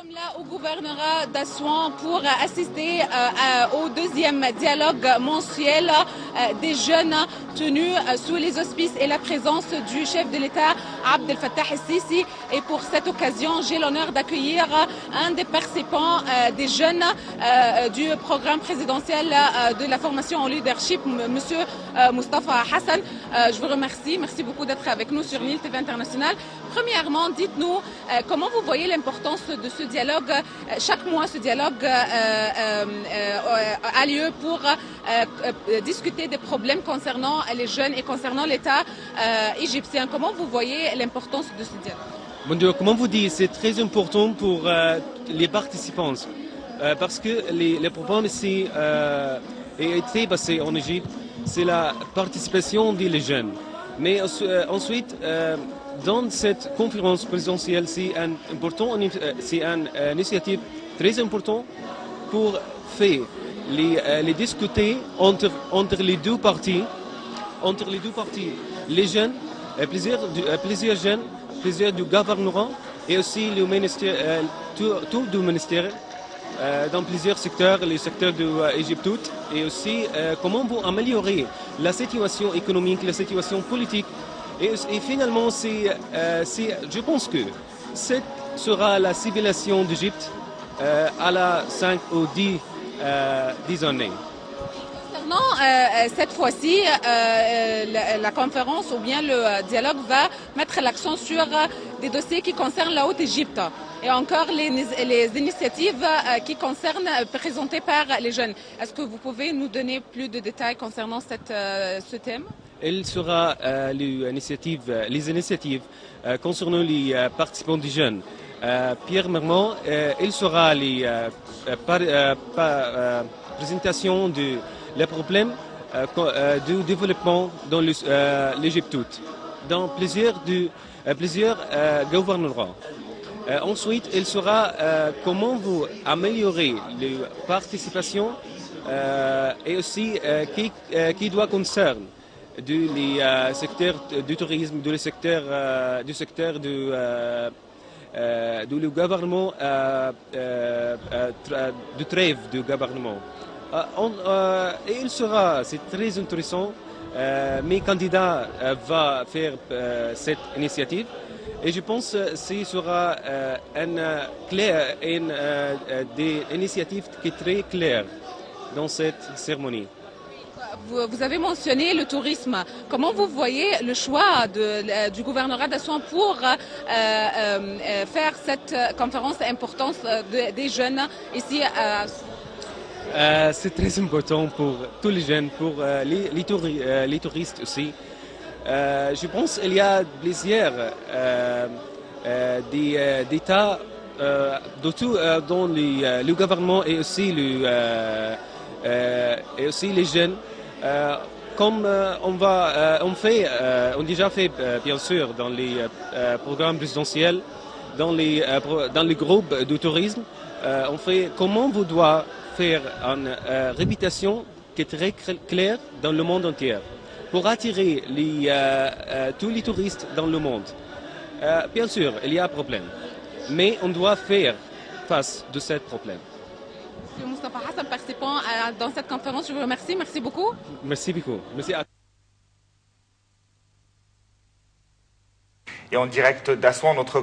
sommes là au gouvernorat d'Assouan pour assister au deuxième dialogue mensuel des jeunes tenu sous les auspices et la présence du chef de l'État Abdel Fattah el-Sisi. Et pour cette occasion, j'ai l'honneur d'accueillir un des participants des jeunes du programme présidentiel de la formation en leadership, Monsieur Moustapha Hassan. Je vous remercie. Merci beaucoup d'être avec nous sur Nil TV International. Premièrement, dites-nous comment vous voyez l'importance de ce dialogue. Chaque mois, ce dialogue a lieu pour discuter des problèmes concernant les jeunes et concernant l'État égyptien. Comment vous voyez l'importance de ce dialogue? Bon Dieu, comment vous dites, c'est très important pour les participants parce que les problèmes ici été passé en Égypte, c'est la participation des jeunes. Mais ensuite, dans cette conférence présidentielle, c'est une initiative très importante pour faire les discuter entre les deux parties. Entre les deux parties, les jeunes, plusieurs jeunes, plusieurs du gouvernement et aussi le ministère, tout du ministère dans plusieurs secteurs, les secteurs de l'Égypte et aussi comment vous améliorer la situation économique, la situation politique. Et finalement, je pense que cette sera la civilisation d'Égypte à la 5 ou 10 années. Concernant cette fois-ci, la conférence ou bien le dialogue va mettre l'accent sur des dossiers qui concernent la Haute-Égypte et encore les initiatives qui concernent présentées par les jeunes. Est-ce que vous pouvez nous donner plus de détails concernant ce thème? Il sera les initiatives concernant les participants des jeunes. Premièrement, il sera les présentations de les problèmes du développement dans l'Égypte, dans plusieurs gouvernements. Ensuite, il sera comment vous améliorer la participation et aussi qui doit concerner du secteur du tourisme, du secteur du gouvernement, du trêve du gouvernement. Il sera, c'est très intéressant, mes candidats vont faire cette initiative et je pense que ce sera des initiatives qui sont très claires dans cette cérémonie. Vous avez mentionné le tourisme. Comment vous voyez le choix du gouvernorat d'Assouan pour faire cette conférence importante des jeunes ici à c'est très important pour tous les jeunes, pour les touristes aussi. Je pense qu'il y a plusieurs d'États dans le gouvernement et aussi les jeunes. Comme on a déjà fait bien sûr dans les programmes présidentiels, dans les groupes de tourisme, on fait comment vous doit faire une réputation qui est très claire dans le monde entier pour attirer tous les touristes dans le monde. Bien sûr, il y a un problème, mais on doit faire face de ce problème. Monsieur Moustapha Hassan, participant dans cette conférence, je vous remercie. Merci beaucoup. Merci beaucoup. Merci à... Et en direct d'Assouan, notre